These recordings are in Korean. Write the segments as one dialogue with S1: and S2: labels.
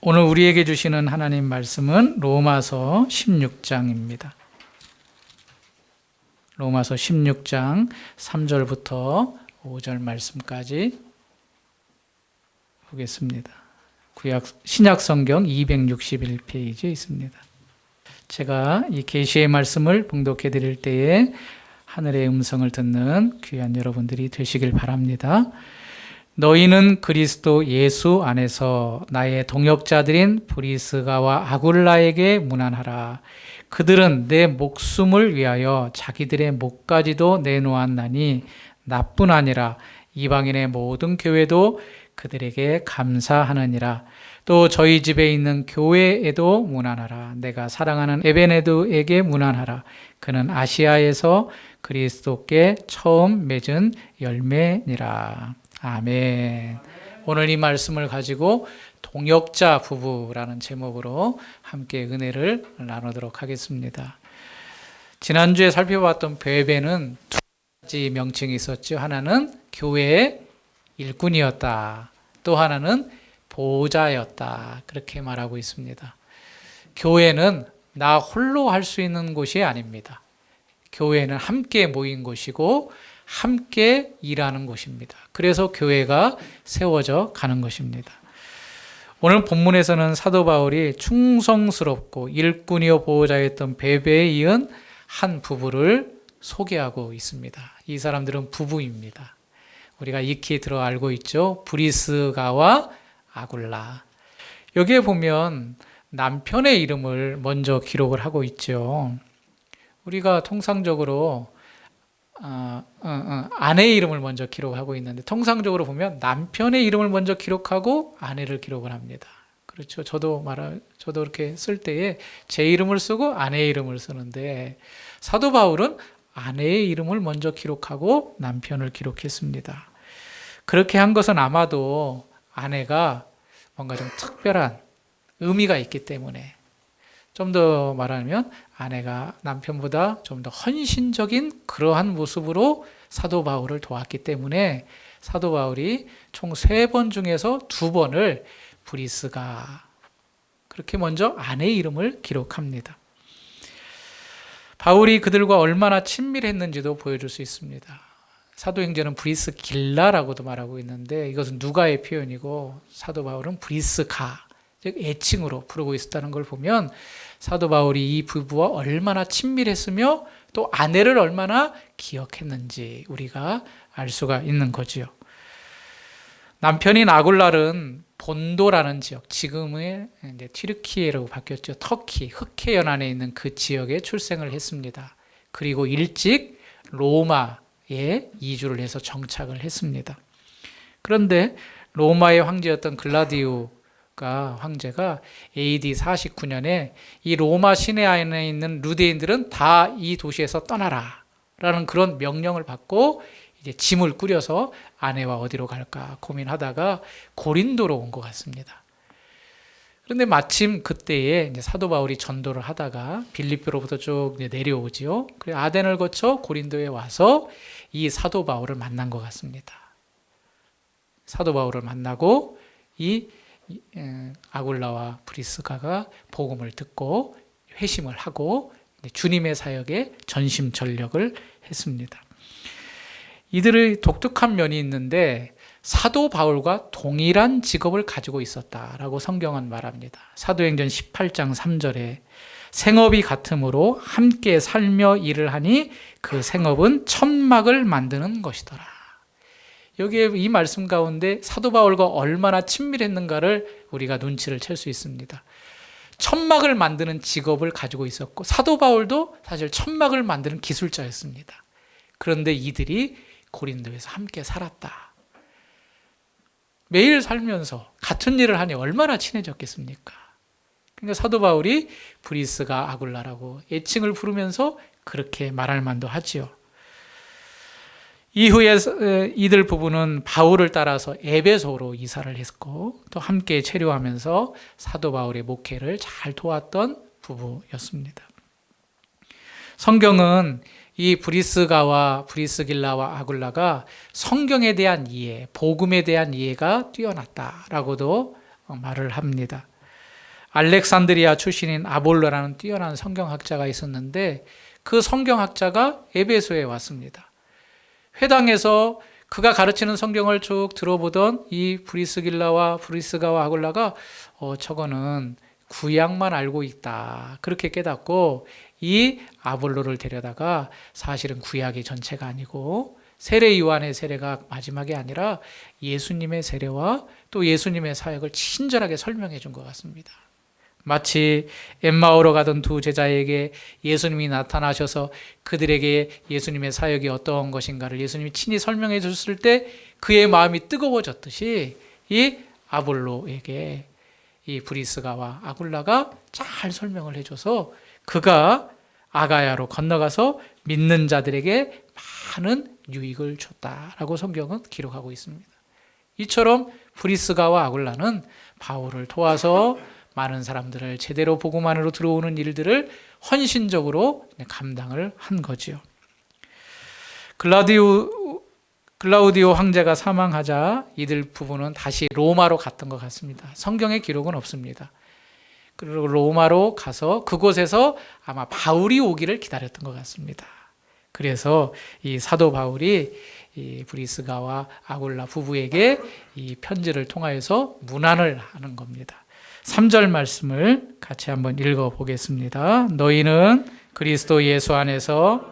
S1: 오늘 우리에게 주시는 하나님 말씀은 로마서 16장입니다. 로마서 16장 3절부터 5절 말씀까지 보겠습니다. 신약 성경 261페이지에 있습니다. 제가 이 계시의 말씀을 봉독해 드릴 때에 하늘의 음성을 듣는 귀한 여러분들이 되시길 바랍니다. 너희는 그리스도 예수 안에서 나의 동역자들인 브리스가와 아굴라에게 문안하라. 그들은 내 목숨을 위하여 자기들의 목까지도 내놓았나니 나뿐 아니라 이방인의 모든 교회도 그들에게 감사하느니라. 또 저희 집에 있는 교회에도 문안하라. 내가 사랑하는 에베네도에게 문안하라. 그는 아시아에서 그리스도께 처음 맺은 열매니라. 아멘. 오늘 이 말씀을 가지고 동역자 부부라는 제목으로 함께 은혜를 나누도록 하겠습니다. 지난주에 살펴봤던 베베는 두 가지 명칭이 있었죠. 하나는 교회의 일꾼이었다. 또 하나는 보호자였다. 그렇게 말하고 있습니다. 교회는 나 홀로 할 수 있는 곳이 아닙니다. 교회는 함께 모인 곳이고 함께 일하는 곳입니다. 그래서 교회가 세워져 가는 것입니다. 오늘 본문에서는 사도 바울이 충성스럽고 일꾼이요 보호자였던 베베에 이은 한 부부를 소개하고 있습니다. 이 사람들은 부부입니다. 우리가 익히 들어 알고 있죠. 브리스가와 아굴라. 여기에 보면 남편의 이름을 먼저 기록을 하고 있죠. 우리가 통상적으로 아내의 이름을 먼저 기록하고 있는데 통상적으로 보면 남편의 이름을 먼저 기록하고 아내를 기록을 합니다. 그렇죠. 저도 이렇게 쓸 때에 제 이름을 쓰고 아내의 이름을 쓰는데 사도 바울은 아내의 이름을 먼저 기록하고 남편을 기록했습니다. 그렇게 한 것은 아마도 아내가 뭔가 좀 특별한 의미가 있기 때문에, 좀 더 말하면 아내가 남편보다 좀 더 헌신적인 그러한 모습으로 사도 바울을 도왔기 때문에 사도 바울이 총 3번 중에서 2번을 브리스가, 그렇게 먼저 아내의 이름을 기록합니다. 바울이 그들과 얼마나 친밀했는지도 보여줄 수 있습니다. 사도행전은 브리스길라라고도 말하고 있는데 이것은 누가의 표현이고 사도 바울은 브리스가, 즉 애칭으로 부르고 있었다는 걸 보면 사도 바울이 이 부부와 얼마나 친밀했으며 또 아내를 얼마나 기억했는지 우리가 알 수가 있는 거지요. 남편인 아굴랄은 본도라는 지역, 지금의 이제 튀르키예로 바뀌었죠. 터키, 흑해 연안에 있는 그 지역에 출생을 했습니다. 그리고 일찍 로마에 이주를 해서 정착을 했습니다. 그런데 로마의 황제였던 황제가 AD 49년에 이 로마 시내 안에 있는 루데인들은 다 이 도시에서 떠나라 라는 그런 명령을 받고 이제 짐을 꾸려서 아내와 어디로 갈까 고민하다가 고린도로 온 것 같습니다. 그런데 마침 그때에 이제 사도 바울이 전도를 하다가 빌립보로부터 쭉 내려오지요. 그리고 아덴을 거쳐 고린도에 와서 이 사도 바울을 만난 것 같습니다. 사도 바울을 만나고 이 아굴라와 브리스가가 복음을 듣고 회심을 하고 주님의 사역에 전심전력을 했습니다. 이들의 독특한 면이 있는데 사도 바울과 동일한 직업을 가지고 있었다라고 성경은 말합니다. 사도행전 18장 3절에 생업이 같으므로 함께 살며 일을 하니 그 생업은 천막을 만드는 것이더라. 여기에 이 말씀 가운데 사도 바울과 얼마나 친밀했는가를 우리가 눈치를 챌 수 있습니다. 천막을 만드는 직업을 가지고 있었고 사도 바울도 사실 천막을 만드는 기술자였습니다. 그런데 이들이 고린도에서 함께 살았다. 매일 살면서 같은 일을 하니 얼마나 친해졌겠습니까? 그러니까 사도 바울이 브리스가 아굴라라고 애칭을 부르면서 그렇게 말할 만도 하지요. 이후에 이들 부부는 바울을 따라서 에베소로 이사를 했고 또 함께 체류하면서 사도 바울의 목회를 잘 도왔던 부부였습니다. 성경은 이 브리스길라와 아굴라가 성경에 대한 이해, 복음에 대한 이해가 뛰어났다라고도 말을 합니다. 알렉산드리아 출신인 아볼로라는 뛰어난 성경학자가 있었는데 그 성경학자가 에베소에 왔습니다. 회당에서 그가 가르치는 성경을 쭉 들어보던 이 브리스가와 아굴라가 저거는 구약만 알고 있다 그렇게 깨닫고 이 아볼로를 데려다가 사실은 구약이 전체가 아니고 세례 요한의 세례가 마지막이 아니라 예수님의 세례와 또 예수님의 사역을 친절하게 설명해 준 것 같습니다. 마치 엠마오로 가던 두 제자에게 예수님이 나타나셔서 그들에게 예수님의 사역이 어떠한 것인가를 예수님이 친히 설명해 줬을 때 그의 마음이 뜨거워졌듯이 이 아볼로에게 이 브리스가와 아굴라가 잘 설명을 해줘서 그가 아가야로 건너가서 믿는 자들에게 많은 유익을 줬다라고 성경은 기록하고 있습니다. 이처럼 브리스가와 아굴라는 바울을 도와서 많은 사람들을 제대로 복음 안으로 들어오는 일들을 헌신적으로 감당을 한 거지요. 글라우디오 황제가 사망하자 이들 부부는 다시 로마로 갔던 것 같습니다. 성경에 기록은 없습니다. 그리고 로마로 가서 그곳에서 아마 바울이 오기를 기다렸던 것 같습니다. 그래서 이 사도 바울이 이 브리스가와 아굴라 부부에게 이 편지를 통하여서 문안을 하는 겁니다. 3절 말씀을 같이 한번 읽어보겠습니다. 너희는 그리스도 예수 안에서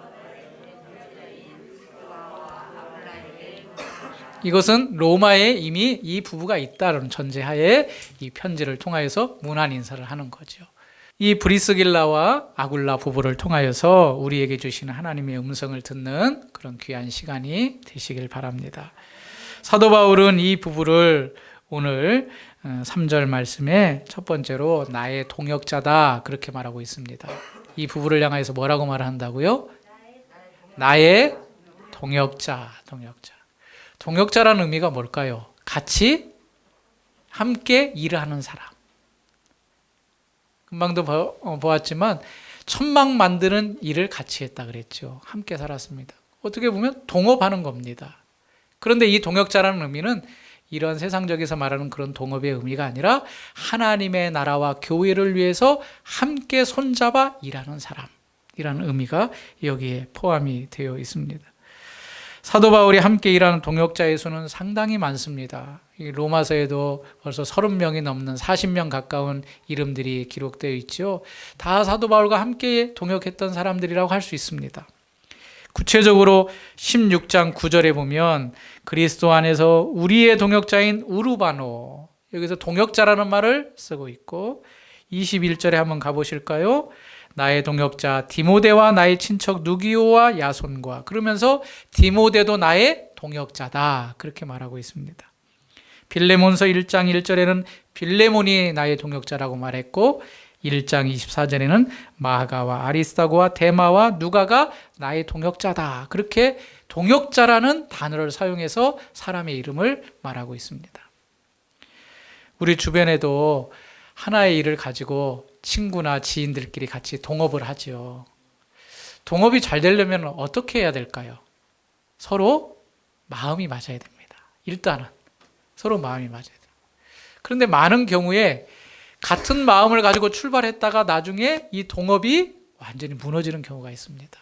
S1: 이것은 로마에 이미 이 부부가 있다는 전제하에 이 편지를 통하여서 문안 인사를 하는 거죠. 이 브리스길라와 아굴라 부부를 통하여서 우리에게 주시는 하나님의 음성을 듣는 그런 귀한 시간이 되시길 바랍니다. 사도 바울은 이 부부를 오늘 3절 말씀에 첫 번째로 나의 동역자다 그렇게 말하고 있습니다. 이 부부를 향해서 뭐라고 말한다고요? 나의 동역자. 동역자라는 의미가 뭘까요? 같이 함께 일을 하는 사람. 금방도 보았지만 천막 만드는 일을 같이 했다 그랬죠. 함께 살았습니다. 어떻게 보면 동업하는 겁니다. 그런데 이 동역자라는 의미는 이런 세상적에서 말하는 그런 동업의 의미가 아니라 하나님의 나라와 교회를 위해서 함께 손잡아 일하는 사람이라는 의미가 여기에 포함이 되어 있습니다. 사도 바울이 함께 일하는 동역자의 수는 상당히 많습니다. 로마서에도 벌써 30명이 넘는 40명 가까운 이름들이 기록되어 있죠. 다 사도 바울과 함께 동역했던 사람들이라고 할 수 있습니다. 구체적으로 16장 9절에 보면 그리스도 안에서 우리의 동역자인 우르바노, 여기서 동역자라는 말을 쓰고 있고 21절에 한번 가보실까요? 나의 동역자 디모데와 나의 친척 누기오와 야손과, 그러면서 디모데도 나의 동역자다 그렇게 말하고 있습니다. 빌레몬서 1장 1절에는 빌레몬이 나의 동역자라고 말했고 1장 24절에는 마가와 아리스타고와 데마와 누가가 나의 동역자다 그렇게 동역자라는 단어를 사용해서 사람의 이름을 말하고 있습니다. 우리 주변에도 하나의 일을 가지고 친구나 지인들끼리 같이 동업을 하죠. 동업이 잘 되려면 어떻게 해야 될까요? 서로 마음이 맞아야 됩니다. 일단은 서로 마음이 맞아야 돼요. 그런데 많은 경우에 같은 마음을 가지고 출발했다가 나중에 이 동업이 완전히 무너지는 경우가 있습니다.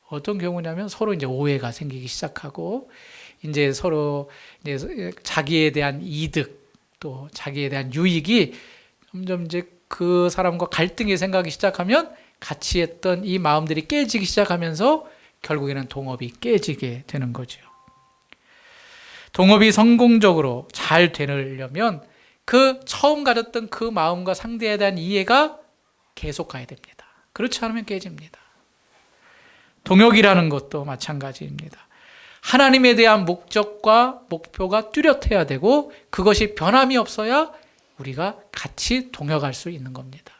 S1: 어떤 경우냐면 서로 이제 오해가 생기기 시작하고 이제 서로 이제 자기에 대한 이득 또 자기에 대한 유익이 점점 이제 그 사람과 갈등이 생기기 시작하면 같이 했던 이 마음들이 깨지기 시작하면서 결국에는 동업이 깨지게 되는 거죠. 동업이 성공적으로 잘 되려면 그 처음 가졌던 그 마음과 상대에 대한 이해가 계속 가야 됩니다. 그렇지 않으면 깨집니다. 동역이라는 것도 마찬가지입니다. 하나님에 대한 목적과 목표가 뚜렷해야 되고 그것이 변함이 없어야 우리가 같이 동역할 수 있는 겁니다.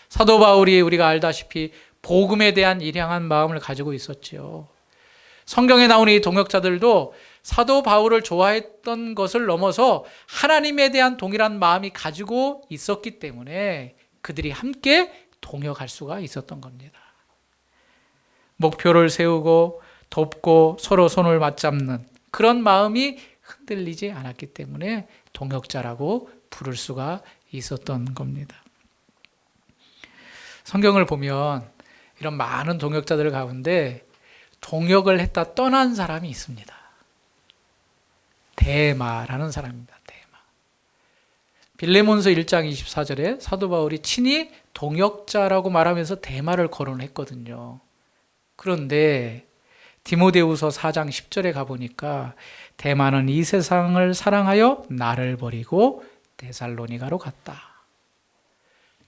S1: 사도 바울이 우리가 알다시피 복음에 대한 일향한 마음을 가지고 있었죠. 성경에 나오는 이 동역자들도 사도 바울을 좋아했던 것을 넘어서 하나님에 대한 동일한 마음이 가지고 있었기 때문에 그들이 함께 동역할 수가 있었던 겁니다. 목표를 세우고 돕고 서로 손을 맞잡는 그런 마음이 흔들리지 않았기 때문에 동역자라고 부를 수가 있었던 겁니다. 성경을 보면 이런 많은 동역자들 가운데 동역을 했다 떠난 사람이 있습니다. 데마라는 사람입니다. 데마. 빌레몬서 1장 24절에 사도 바울이 친히 동역자라고 말하면서 데마를 거론했거든요. 그런데 디모데후서 4장 10절에 가보니까 데마는 이 세상을 사랑하여 나를 버리고 데살로니가로 갔다.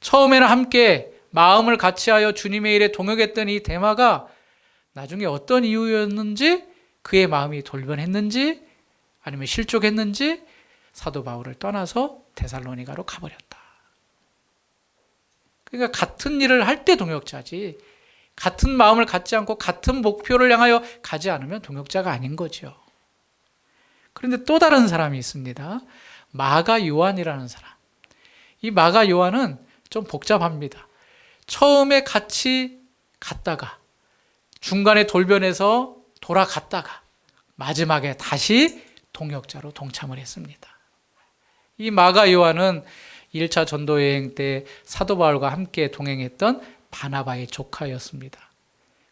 S1: 처음에는 함께 마음을 같이하여 주님의 일에 동역했던 이 데마가 나중에 어떤 이유였는지, 그의 마음이 돌변했는지 아니면 실족했는지 사도 바울을 떠나서 데살로니가로 가버렸다. 그러니까 같은 일을 할 때 동역자지, 같은 마음을 갖지 않고 같은 목표를 향하여 가지 않으면 동역자가 아닌 거죠. 그런데 또 다른 사람이 있습니다. 마가 요한이라는 사람. 이 마가 요한은 좀 복잡합니다. 처음에 같이 갔다가 중간에 돌변해서 돌아갔다가 마지막에 다시 동역자로 동참을 했습니다. 이 마가 요한은 1차 전도 여행 때 사도 바울과 함께 동행했던 바나바의 조카였습니다.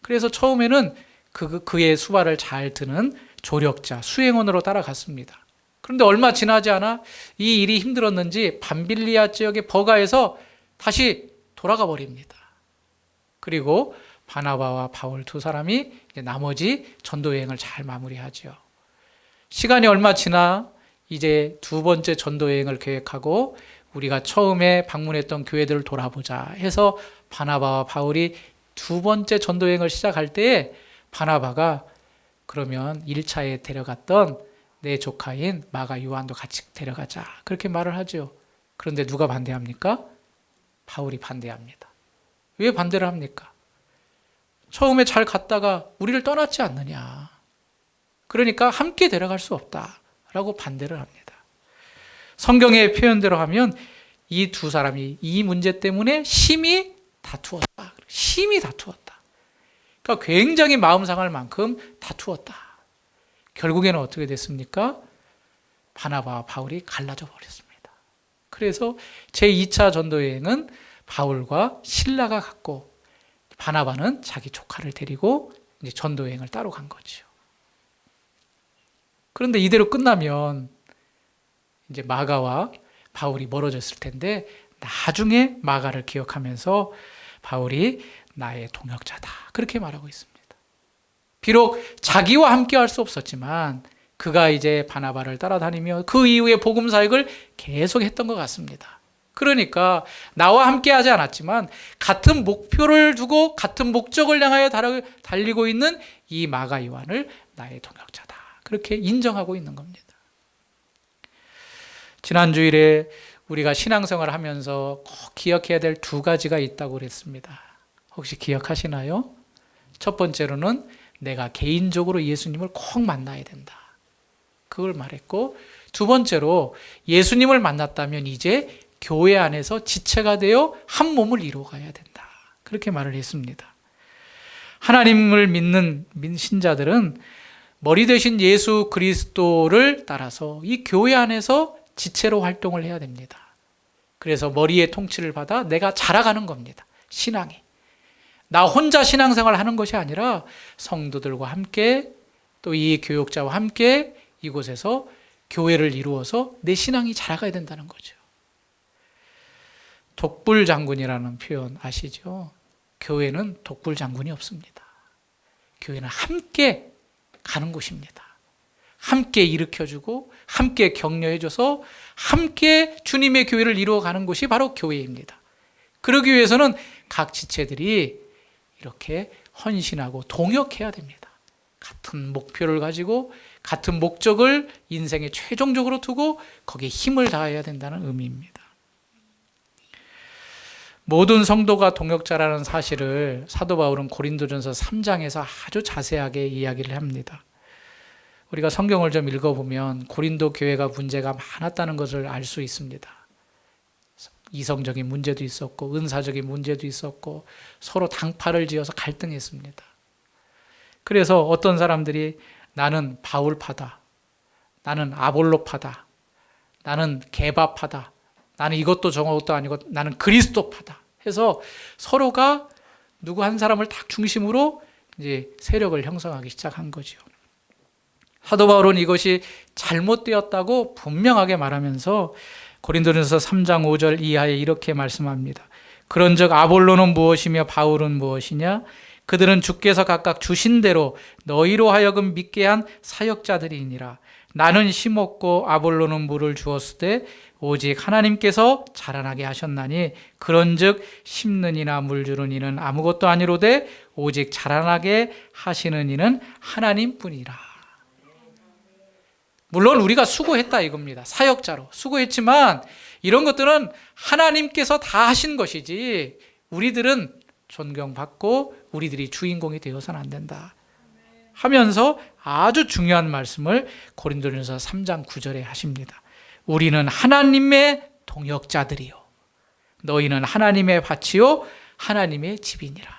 S1: 그래서 처음에는 그의 수발을 잘 드는 조력자, 수행원으로 따라갔습니다. 그런데 얼마 지나지 않아 이 일이 힘들었는지 밤빌리아 지역의 버가에서 다시 돌아가 버립니다. 그리고 바나바와 바울 두 사람이 이제 나머지 전도 여행을 잘 마무리하죠. 시간이 얼마 지나 이제 두 번째 전도 여행을 계획하고 우리가 처음에 방문했던 교회들을 돌아보자 해서 바나바와 바울이 두 번째 전도 여행을 시작할 때에 바나바가 그러면 1차에 데려갔던 내 조카인 마가 요한도 같이 데려가자 그렇게 말을 하죠. 그런데 누가 반대합니까? 바울이 반대합니다. 왜 반대를 합니까? 처음에 잘 갔다가 우리를 떠났지 않느냐. 그러니까 함께 데려갈 수 없다라고 반대를 합니다. 성경의 표현대로 하면 이 두 사람이 이 문제 때문에 심히 다투었다. 심히 다투었다. 그러니까 굉장히 마음 상할 만큼 다투었다. 결국에는 어떻게 됐습니까? 바나바와 바울이 갈라져 버렸습니다. 그래서 제2차 전도 여행은 바울과 실라가 갔고 바나바는 자기 조카를 데리고 이제 전도 여행을 따로 간 거죠. 그런데 이대로 끝나면 이제 마가와 바울이 멀어졌을 텐데 나중에 마가를 기억하면서 바울이 나의 동역자다 그렇게 말하고 있습니다. 비록 자기와 함께 할 수 없었지만 그가 이제 바나바를 따라다니며 그 이후에 복음 사역을 계속했던 것 같습니다. 그러니까 나와 함께 하지 않았지만 같은 목표를 두고 같은 목적을 향하여 달리고 있는 이 마가 요한을 나의 동역자다 그렇게 인정하고 있는 겁니다. 지난 주일에 우리가 신앙생활을 하면서 꼭 기억해야 될 두 가지가 있다고 그랬습니다. 혹시 기억하시나요? 첫 번째로는 내가 개인적으로 예수님을 꼭 만나야 된다. 그걸 말했고, 두 번째로 예수님을 만났다면 이제 교회 안에서 지체가 되어 한 몸을 이루어가야 된다. 그렇게 말을 했습니다. 하나님을 믿는 신자들은 머리 되신 예수 그리스도를 따라서 이 교회 안에서 지체로 활동을 해야 됩니다. 그래서 머리의 통치를 받아 내가 자라가는 겁니다. 신앙이. 나 혼자 신앙생활을 하는 것이 아니라 성도들과 함께 또 이 교육자와 함께 이곳에서 교회를 이루어서 내 신앙이 자라가야 된다는 거죠. 독불장군이라는 표현 아시죠? 교회는 독불장군이 없습니다. 교회는 함께 가는 곳입니다. 함께 일으켜주고 함께 격려해줘서 함께 주님의 교회를 이루어가는 곳이 바로 교회입니다. 그러기 위해서는 각 지체들이 이렇게 헌신하고 동역해야 됩니다. 같은 목표를 가지고 같은 목적을 인생에 최종적으로 두고 거기에 힘을 다해야 된다는 의미입니다. 모든 성도가 동역자라는 사실을 사도 바울은 고린도전서 3장에서 아주 자세하게 이야기를 합니다. 우리가 성경을 좀 읽어보면 고린도 교회가 문제가 많았다는 것을 알 수 있습니다. 이성적인 문제도 있었고 은사적인 문제도 있었고 서로 당파를 지어서 갈등했습니다. 그래서 어떤 사람들이 나는 바울파다, 나는 아볼로파다, 나는 게바파다, 나는 이것도 저것도 아니고 나는 그리스도파다 해서 서로가 누구 한 사람을 딱 중심으로 이제 세력을 형성하기 시작한 거죠. 사도 바울은 이것이 잘못되었다고 분명하게 말하면서 고린도전서 3장 5절 이하에 이렇게 말씀합니다. 그런즉 아볼로는 무엇이며 바울은 무엇이냐? 그들은 주께서 각각 주신 대로 너희로 하여금 믿게 한 사역자들이니라. 나는 심었고 아볼로는 물을 주었으되 오직 하나님께서 자라나게 하셨나니 그런즉 심는 이나 물 주는 이는 아무것도 아니로되 오직 자라나게 하시는 이는 하나님뿐이라. 물론 우리가 수고했다 이겁니다. 사역자로 수고했지만 이런 것들은 하나님께서 다 하신 것이지 우리들은 존경받고 우리들이 주인공이 되어서는 안 된다 하면서 아주 중요한 말씀을 고린도전서 3장 9절에 하십니다. 우리는 하나님의 동역자들이요 너희는 하나님의 밭이요 하나님의 집이니라.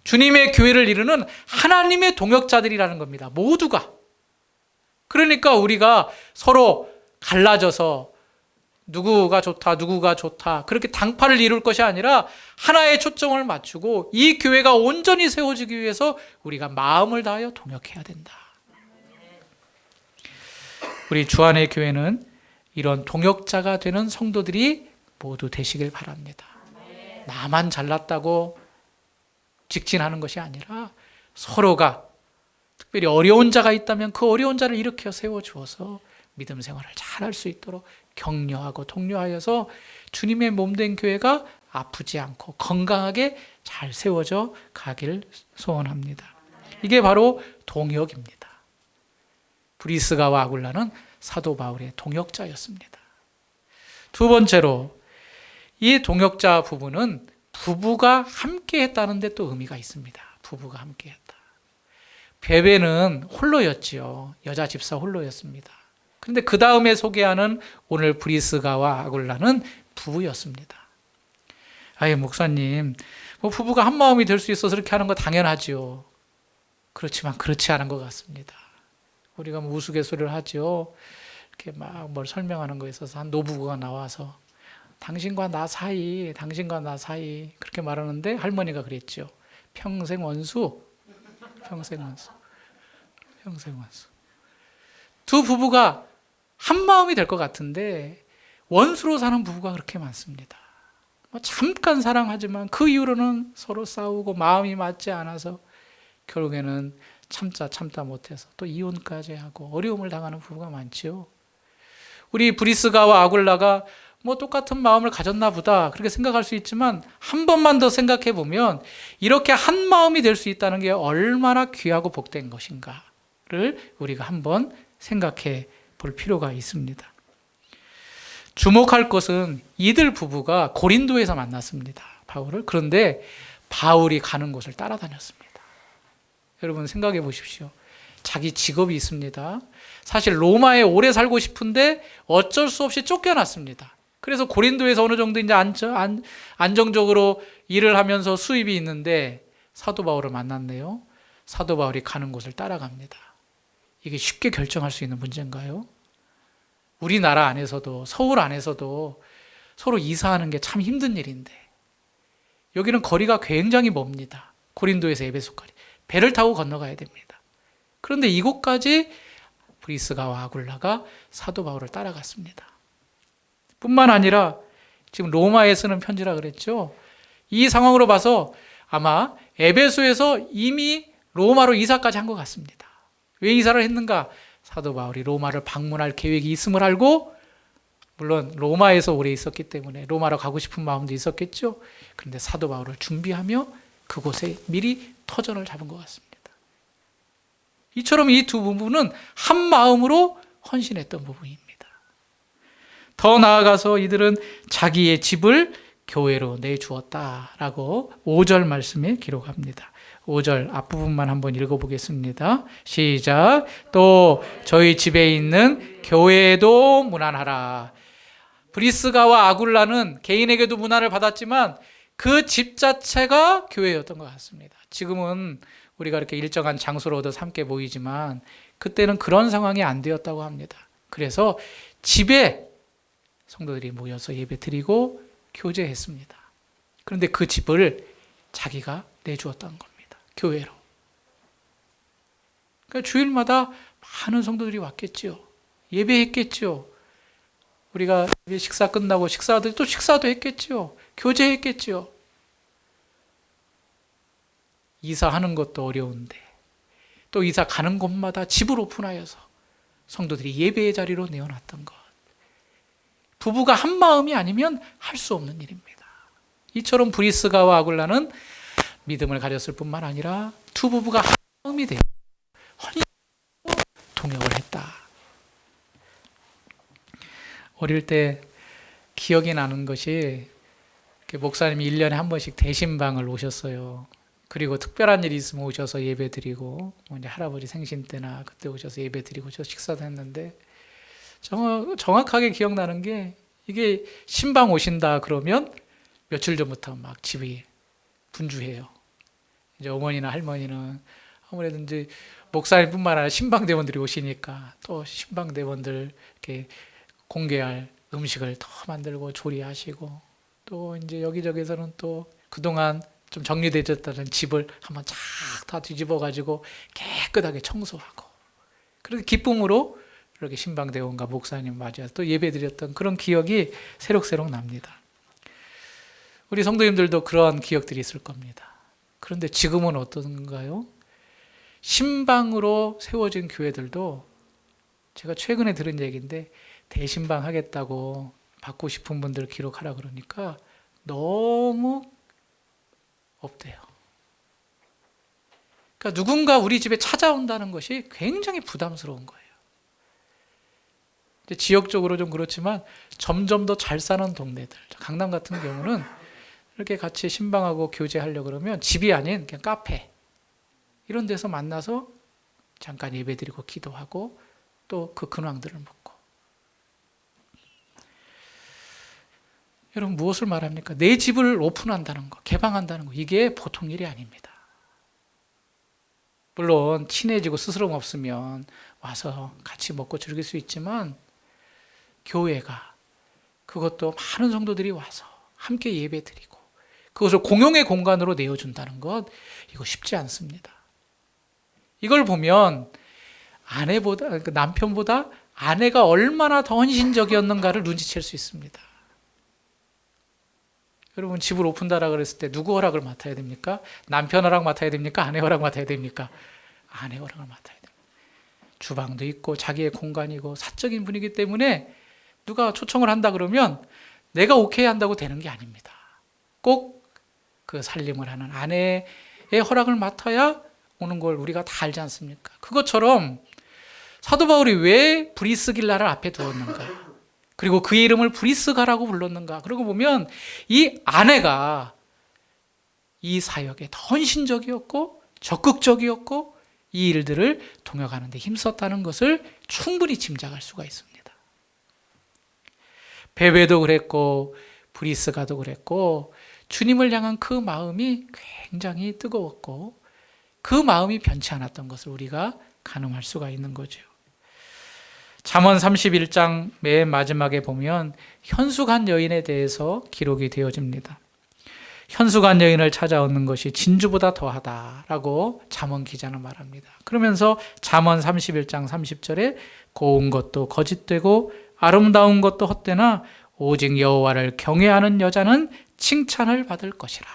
S1: 주님의 교회를 이루는 하나님의 동역자들이라는 겁니다. 모두가. 그러니까 우리가 서로 갈라져서 누구가 좋다 그렇게 당파를 이룰 것이 아니라 하나의 초점을 맞추고 이 교회가 온전히 세워지기 위해서 우리가 마음을 다하여 동역해야 된다. 우리 주안의 교회는 이런 동역자가 되는 성도들이 모두 되시길 바랍니다. 나만 잘났다고 직진하는 것이 아니라 서로가 특별히 어려운 자가 있다면 그 어려운 자를 일으켜 세워주어서 믿음 생활을 잘할 수 있도록 격려하고 독려하여서 주님의 몸된 교회가 아프지 않고 건강하게 잘 세워져 가길 소원합니다. 이게 바로 동역입니다. 브리스가와 아굴라는 사도 바울의 동역자였습니다. 두 번째로 이 동역자 부부는 부부가 함께 했다는 데 또 의미가 있습니다. 부부가 함께 했다. 베베는 홀로였지요. 여자 집사 홀로였습니다. 그런데 그 다음에 소개하는 오늘 브리스가와 아굴라는 부부였습니다. 아예 목사님, 부부가 한 마음이 될 수 있어서 그렇게 하는 거 당연하지요. 그렇지만 그렇지 않은 것 같습니다. 우리가 우스갯소리를 하죠. 이렇게 막 뭘 설명하는 거에 있어서 한 노부부가 나와서 당신과 나 사이 그렇게 말하는데 할머니가 그랬죠. 평생 원수. 두 부부가 한 마음이 될 것 같은데 원수로 사는 부부가 그렇게 많습니다. 잠깐 사랑하지만 그 이후로는 서로 싸우고 마음이 맞지 않아서 결국에는 참다 못해서 또 이혼까지 하고 어려움을 당하는 부부가 많지요. 우리 브리스가와 아굴라가 똑같은 마음을 가졌나 보다 그렇게 생각할 수 있지만 한 번만 더 생각해 보면 이렇게 한 마음이 될 수 있다는 게 얼마나 귀하고 복된 것인가를 우리가 한번 생각해 볼 필요가 있습니다. 주목할 것은 이들 부부가 고린도에서 만났습니다. 바울을. 그런데 바울이 가는 곳을 따라다녔습니다. 여러분 생각해 보십시오. 자기 직업이 있습니다. 사실 로마에 오래 살고 싶은데 어쩔 수 없이 쫓겨났습니다. 그래서 고린도에서 어느 정도 이제 안정적으로 일을 하면서 수입이 있는데 사도 바울을 만났네요. 사도 바울이 가는 곳을 따라갑니다. 이게 쉽게 결정할 수 있는 문제인가요? 우리나라 안에서도 서울 안에서도 서로 이사하는 게 참 힘든 일인데 여기는 거리가 굉장히 멉니다. 고린도에서 에베소까지 배를 타고 건너가야 됩니다. 그런데 이곳까지 브리스가와 아굴라가 사도 바울을 따라갔습니다. 뿐만 아니라 지금 로마에 쓰는 편지라 그랬죠. 이 상황으로 봐서 아마 에베소에서 이미 로마로 이사까지 한 것 같습니다. 왜 이사를 했는가? 사도 바울이 로마를 방문할 계획이 있음을 알고 물론 로마에서 오래 있었기 때문에 로마로 가고 싶은 마음도 있었겠죠. 그런데 사도 바울을 준비하며 그곳에 미리 터전을 잡은 것 같습니다. 이처럼 이 두 부부는 한 마음으로 헌신했던 부부입니다. 더 나아가서 이들은 자기의 집을 교회로 내주었다라고 5절 말씀에 기록합니다. 5절 앞부분만 한번 읽어보겠습니다. 시작. 또 저희 집에 있는 교회에도 문안하라. 브리스가와 아굴라는 개인에게도 문안을 받았지만 그 집 자체가 교회였던 것 같습니다. 지금은 우리가 이렇게 일정한 장소로 얻어 함께 모이지만 그때는 그런 상황이 안 되었다고 합니다. 그래서 집에 성도들이 모여서 예배 드리고 교제했습니다. 그런데 그 집을 자기가 내주었다는 겁니다. 교회로. 그러니까 주일마다 많은 성도들이 왔겠지요. 예배했겠지요. 우리가 식사 끝나고 식사하듯이 또 식사도 했겠지요. 교제했겠지요. 이사하는 것도 어려운데 또 이사 가는 곳마다 집을 오픈하여서 성도들이 예배의 자리로 내어놨던 것. 부부가 한 마음이 아니면 할 수 없는 일입니다. 이처럼 브리스가와 아굴라는 믿음을 가졌을 뿐만 아니라 두 부부가 한 마음이 되어 헌신으로 동역을 했다. 어릴 때 기억이 나는 것이 목사님이 1년에 한 번씩 대신방을 오셨어요. 그리고 특별한 일이 있으면 오셔서 예배드리고 이제 할아버지 생신 때나 그때 오셔서 예배드리고 저 식사도 했는데 정확하게 기억나는 게 이게 신방 오신다 그러면 며칠 전부터 막 집이 분주해요. 이제 어머니나 할머니는 아무래도 이제 목사님뿐만 아니라 신방대원들이 오시니까 또 신방대원들 이렇게 공개할 음식을 더 만들고 조리하시고 또 이제 여기저기서는 또 그동안 좀 정리되었다는 집을 한번 쫙 다 뒤집어 가지고 깨끗하게 청소하고 그렇게 기쁨으로 이렇게 신방대원과 목사님 맞이해서 또 예배드렸던 그런 기억이 새록새록 납니다. 우리 성도님들도 그러한 기억들이 있을 겁니다. 그런데 지금은 어떤가요? 신방으로 세워진 교회들도 제가 최근에 들은 얘기인데 대신방 하겠다고 받고 싶은 분들 기록하라 그러니까 너무 없대요. 그러니까 누군가 우리 집에 찾아온다는 것이 굉장히 부담스러운 거예요. 이제 지역적으로 좀 그렇지만 점점 더 잘 사는 동네들, 강남 같은 경우는 이렇게 같이 신방하고 교제하려고 그러면 집이 아닌 그냥 카페 이런 데서 만나서 잠깐 예배드리고 기도하고 또 그 근황들을 묻고. 여러분 무엇을 말합니까? 내 집을 오픈한다는 거, 개방한다는 거 이게 보통 일이 아닙니다. 물론 친해지고 스스럼 없으면 와서 같이 먹고 즐길 수 있지만 교회가 그것도 많은 성도들이 와서 함께 예배드리고 그것을 공용의 공간으로 내어준다는 것 이거 쉽지 않습니다. 이걸 보면 아내보다 남편보다 아내가 얼마나 더 헌신적이었는가를 눈치챌 수 있습니다. 여러분 집을 오픈하라 그랬을 때 누구 허락을 맡아야 됩니까? 남편 허락 맡아야 됩니까? 아내 허락 맡아야 됩니까? 아내 허락을 맡아야 됩니다. 주방도 있고 자기의 공간이고 사적인 분위기 때문에 누가 초청을 한다 그러면 내가 오케이 한다고 되는 게 아닙니다. 꼭 그 살림을 하는 아내의 허락을 맡아야 오는 걸 우리가 다 알지 않습니까? 그것처럼 사도 바울이 왜 브리스길라를 앞에 두었는가? 그리고 그의 이름을 브리스가라고 불렀는가? 그러고 보면 이 아내가 이 사역에 더 헌신적이었고 적극적이었고 이 일들을 동역하는 데 힘썼다는 것을 충분히 짐작할 수가 있습니다. 베베도 그랬고 브리스가도 그랬고 주님을 향한 그 마음이 굉장히 뜨거웠고 그 마음이 변치 않았던 것을 우리가 가늠할 수가 있는 거죠. 잠언 31장 맨 마지막에 보면 현숙한 여인에 대해서 기록이 되어집니다. 현숙한 여인을 찾아오는 것이 진주보다 더하다라고 잠언 기자는 말합니다. 그러면서 잠언 31장 30절에 고운 것도 거짓되고 아름다운 것도 헛되나 오직 여호와를 경외하는 여자는 칭찬을 받을 것이라.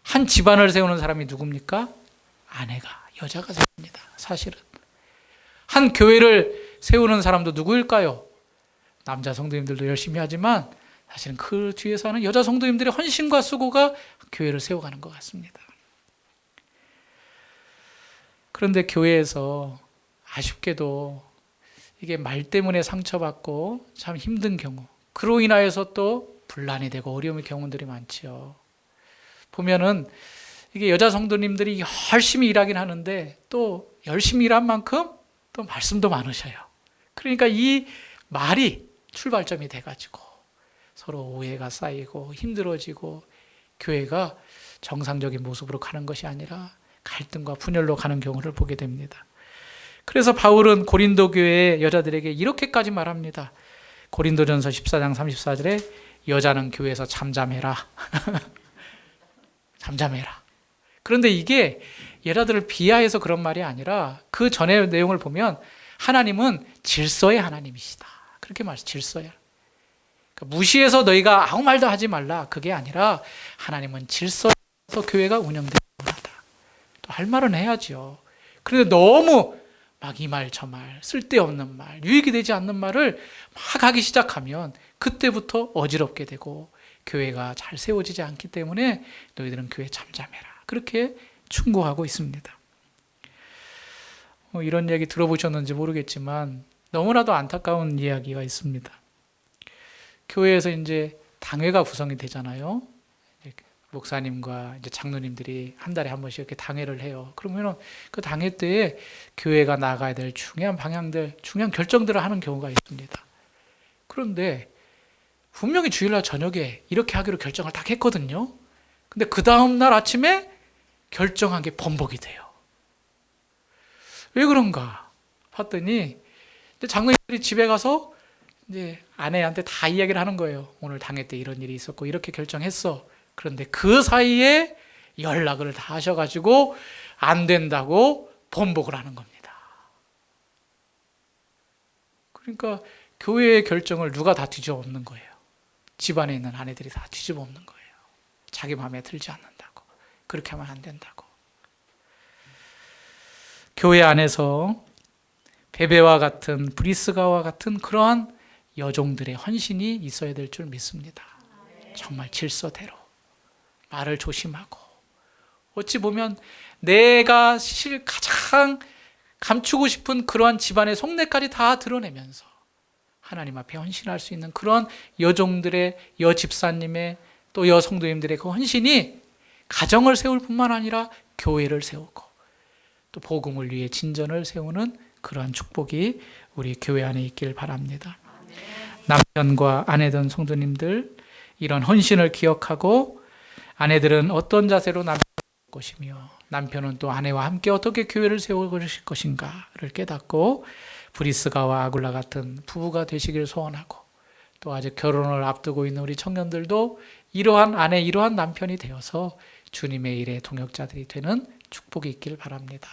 S1: 한 집안을 세우는 사람이 누굽니까? 아내가, 여자가 세웁니다. 사실은. 한 교회를 세우는 사람도 누구일까요? 남자 성도님들도 열심히 하지만 사실은 그 뒤에서는 여자 성도님들의 헌신과 수고가 교회를 세워가는 것 같습니다. 그런데 교회에서 아쉽게도 이게 말 때문에 상처받고 참 힘든 경우, 그로 인하여서 또 분란이 되고 어려움의 경우들이 많죠. 보면은 이게 여자 성도님들이 열심히 일하긴 하는데 또 열심히 일한 만큼 또 말씀도 많으셔요. 그러니까 이 말이 출발점이 돼가지고 서로 오해가 쌓이고 힘들어지고 교회가 정상적인 모습으로 가는 것이 아니라 갈등과 분열로 가는 경우를 보게 됩니다. 그래서 바울은 고린도 교회의 여자들에게 이렇게까지 말합니다. 고린도전서 14장 34절에 여자는 교회에서 잠잠해라. 잠잠해라. 그런데 이게 얘라들을 비하해서 그런 말이 아니라 그 전의 내용을 보면 하나님은 질서의 하나님이시다. 그렇게 말해서 질서야. 그러니까 무시해서 너희가 아무 말도 하지 말라. 그게 아니라 하나님은 질서에서 교회가 운영되는 거다. 또 할 말은 해야죠. 그런데 너무 막 이 말 저 말 쓸데없는 말 유익이 되지 않는 말을 막 하기 시작하면 그때부터 어지럽게 되고 교회가 잘 세워지지 않기 때문에 너희들은 교회 잠잠해라. 그렇게 충고하고 있습니다. 이런 얘기 들어보셨는지 모르겠지만 너무나도 안타까운 이야기가 있습니다. 교회에서 이제 당회가 구성이 되잖아요. 목사님과 이제 장로님들이 한 달에 한 번씩 이렇게 당회를 해요. 그러면은 그 당회 때에 교회가 나가야 될 중요한 방향들, 중요한 결정들을 하는 경우가 있습니다. 그런데 분명히 주일날 저녁에 이렇게 하기로 결정을 딱 했거든요. 근데 그 다음날 아침에 결정한 게 번복이 돼요. 왜 그런가 봤더니 장로님들이 집에 가서 이제 아내한테 다 이야기를 하는 거예요. 오늘 당회 때 이런 일이 있었고 이렇게 결정했어. 그런데 그 사이에 연락을 다 하셔가지고 안 된다고 번복을 하는 겁니다. 그러니까 교회의 결정을 누가 다 뒤집어 엎는 거예요. 집안에 있는 아내들이 다 뒤집어 엎는 거예요. 자기 마음에 들지 않는다고. 그렇게 하면 안 된다고. 교회 안에서 베베와 같은 브리스가와 같은 그러한 여종들의 헌신이 있어야 될 줄 믿습니다. 정말 질서대로 말을 조심하고 어찌 보면 내가 가장 감추고 싶은 그러한 집안의 속내까지 다 드러내면서 하나님 앞에 헌신할 수 있는 그런 여종들의 여집사님의 또 여성도님들의 그 헌신이 가정을 세울 뿐만 아니라 교회를 세우고 또 복음을 위해 진전을 세우는 그러한 축복이 우리 교회 안에 있길 바랍니다. 남편과 아내든 성도님들 이런 헌신을 기억하고 아내들은 어떤 자세로 남편을 볼 것이며 남편은 또 아내와 함께 어떻게 교회를 세울 것인가를 깨닫고 브리스가와 아굴라 같은 부부가 되시길 소원하고 또 아직 결혼을 앞두고 있는 우리 청년들도 이러한 아내, 이러한 남편이 되어서 주님의 일에 동역자들이 되는 축복이 있길 바랍니다.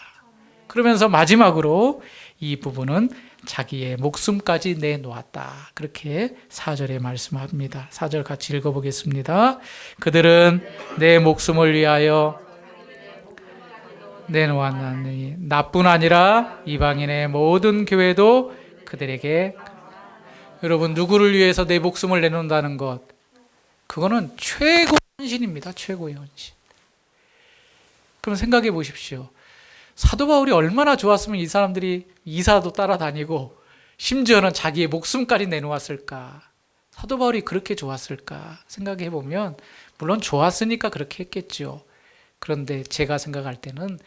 S1: 그러면서 마지막으로 이 부분은 자기의 목숨까지 내놓았다. 그렇게 4절에 말씀합니다. 4절 같이 읽어보겠습니다. 그들은 내 목숨을 위하여 내놓았나니 나뿐 아니라 이방인의 모든 교회도 그들에게 여러분 누구를 위해서 내 목숨을 내놓는다는 것 그거는 최고의 헌신입니다. 최고의 헌신. 그럼 생각해 보십시오. 사도 바울이 얼마나 좋았으면 이 사람들이 이사도 따라다니고 심지어는 자기의 목숨까지 내놓았을까. 사도 바울이 그렇게 좋았을까 생각해 보면 물론 좋았으니까 그렇게 했겠죠. 그런데 제가 생각할 때는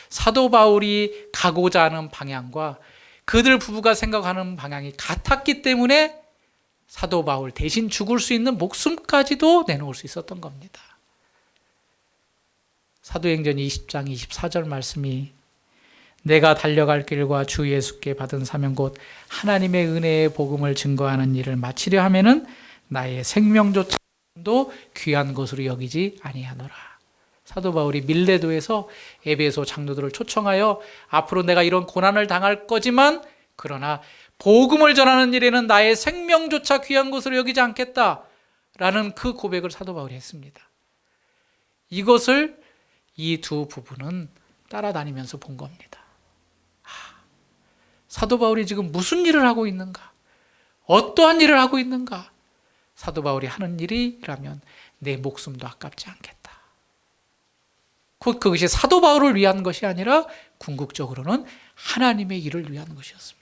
S1: 사도 바울이 가고자 하는 방향과 그들 부부가 생각하는 방향이 같았기 때문에 사도 바울 대신 죽을 수 있는 목숨까지도 내놓을 수 있었던 겁니다. 사도행전 20장 24절 말씀이 내가 달려갈 길과 주 예수께 받은 사명 곧 하나님의 은혜의 복음을 증거하는 일을 마치려 하면은 나의 생명조차도 귀한 것으로 여기지 아니하노라. 사도 바울이 밀레도에서 에베소 장로들을 초청하여 앞으로 내가 이런 고난을 당할 거지만 그러나 복음을 전하는 일에는 나의 생명조차 귀한 것으로 여기지 않겠다라는 그 고백을 사도 바울이 했습니다. 이것을 이 두 부부는 따라다니면서 본 겁니다. 사도 바울이 지금 무슨 일을 하고 있는가? 어떠한 일을 하고 있는가? 사도 바울이 하는 일이라면 내 목숨도 아깝지 않겠다. 곧 그것이 사도 바울을 위한 것이 아니라 궁극적으로는 하나님의 일을 위한 것이었습니다.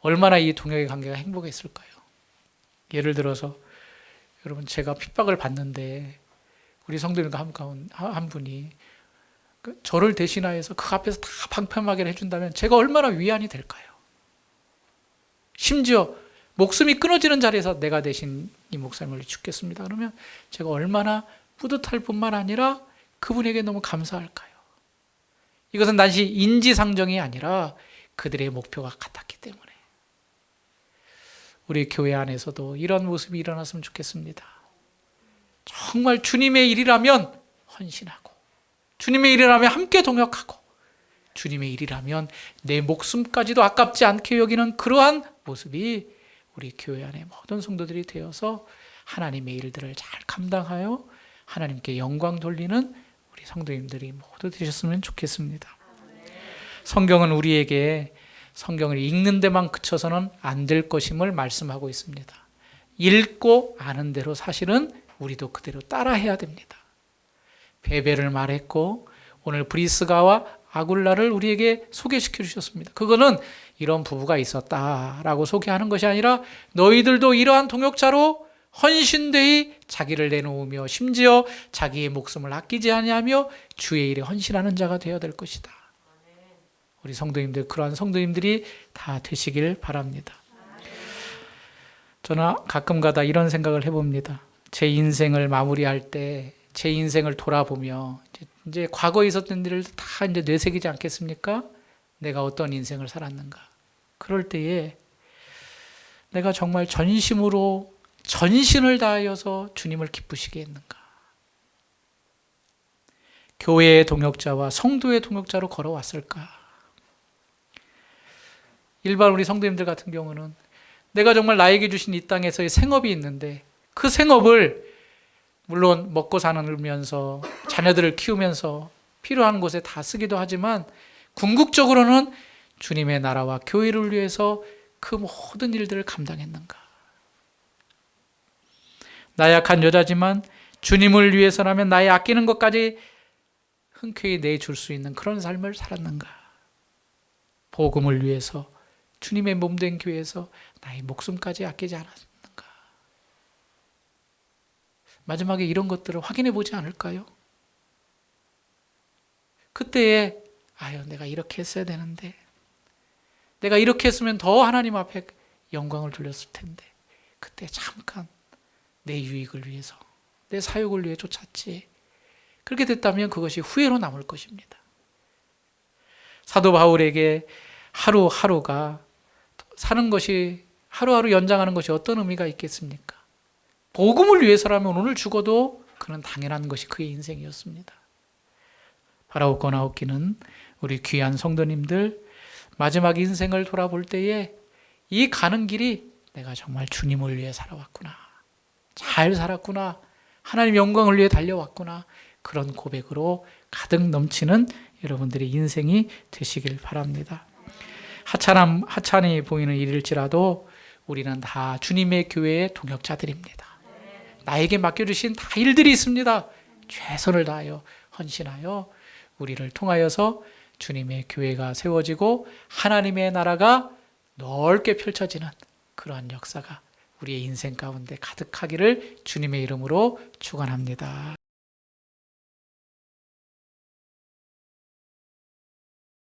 S1: 얼마나 이 동역의 관계가 행복했을까요? 예를 들어서 여러분 제가 핍박을 받는데 우리 성도님과 한 분이 저를 대신하여서 그 앞에서 다 방패막이를 해준다면 제가 얼마나 위안이 될까요? 심지어 목숨이 끊어지는 자리에서 내가 대신 이 목사님을 죽겠습니다. 그러면 제가 얼마나 뿌듯할 뿐만 아니라 그분에게 너무 감사할까요? 이것은 단지 인지상정이 아니라 그들의 목표가 같았기 때문에 우리 교회 안에서도 이런 모습이 일어났으면 좋겠습니다. 정말 주님의 일이라면 헌신하고, 주님의 일이라면 함께 동역하고, 주님의 일이라면 내 목숨까지도 아깝지 않게 여기는 그러한 모습이 우리 교회 안에 모든 성도들이 되어서 하나님의 일들을 잘 감당하여 하나님께 영광 돌리는 우리 성도님들이 모두 되셨으면 좋겠습니다. 성경은 우리에게 성경을 읽는 데만 그쳐서는 안 될 것임을 말씀하고 있습니다. 읽고 아는 대로 사실은 우리도 그대로 따라해야 됩니다. 베베를 말했고 오늘 브리스가와 아굴라를 우리에게 소개시켜 주셨습니다. 그거는 이런 부부가 있었다라고 소개하는 것이 아니라 너희들도 이러한 동역자로 헌신되이 자기를 내놓으며 심지어 자기의 목숨을 아끼지 아니하며 주의 일에 헌신하는 자가 되어야 될 것이다. 우리 성도님들, 그러한 성도님들이 다 되시길 바랍니다. 저는 가끔가다 이런 생각을 해봅니다. 제 인생을 마무리할 때 제 인생을 돌아보며 이제 과거에 있었던 일을 다 이제 되새기지 않겠습니까? 내가 어떤 인생을 살았는가. 그럴 때에 내가 정말 전심으로 전신을 다하여서 주님을 기쁘시게 했는가. 교회의 동역자와 성도의 동역자로 걸어왔을까. 일반 우리 성도님들 같은 경우는 내가 정말 나에게 주신 이 땅에서의 생업이 있는데 그 생업을 물론 먹고 살면서 자녀들을 키우면서 필요한 곳에 다 쓰기도 하지만 궁극적으로는 주님의 나라와 교회를 위해서 그 모든 일들을 감당했는가. 나약한 여자지만 주님을 위해서라면 나의 아끼는 것까지 흔쾌히 내줄 수 있는 그런 삶을 살았는가. 복음을 위해서 주님의 몸된 교회에서 나의 목숨까지 아끼지 않았는가. 마지막에 이런 것들을 확인해 보지 않을까요? 그때에 내가 이렇게 했어야 되는데, 내가 이렇게 했으면 더 하나님 앞에 영광을 돌렸을 텐데, 그때 잠깐 내 유익을 위해서, 내 사욕을 위해 쫓았지. 그렇게 됐다면 그것이 후회로 남을 것입니다. 사도 바울에게 하루하루가 사는 것이, 하루하루 연장하는 것이 어떤 의미가 있겠습니까? 복음을 위해서라면 오늘 죽어도 그는 당연한 것이 그의 인생이었습니다. 바라옵고 나옵기는 우리 귀한 성도님들, 마지막 인생을 돌아볼 때에 이 가는 길이 내가 정말 주님을 위해 살아왔구나, 잘 살았구나, 하나님 영광을 위해 달려왔구나, 그런 고백으로 가득 넘치는 여러분들의 인생이 되시길 바랍니다. 하찮이 보이는 일일지라도 우리는 다 주님의 교회의 동역자들입니다. 나에게 맡겨주신 다 일들이 있습니다. 최선을 다하여 헌신하여 우리를 통하여서 주님의 교회가 세워지고 하나님의 나라가 넓게 펼쳐지는 그러한 역사가 우리의 인생 가운데 가득하기를 주님의 이름으로 축원합니다.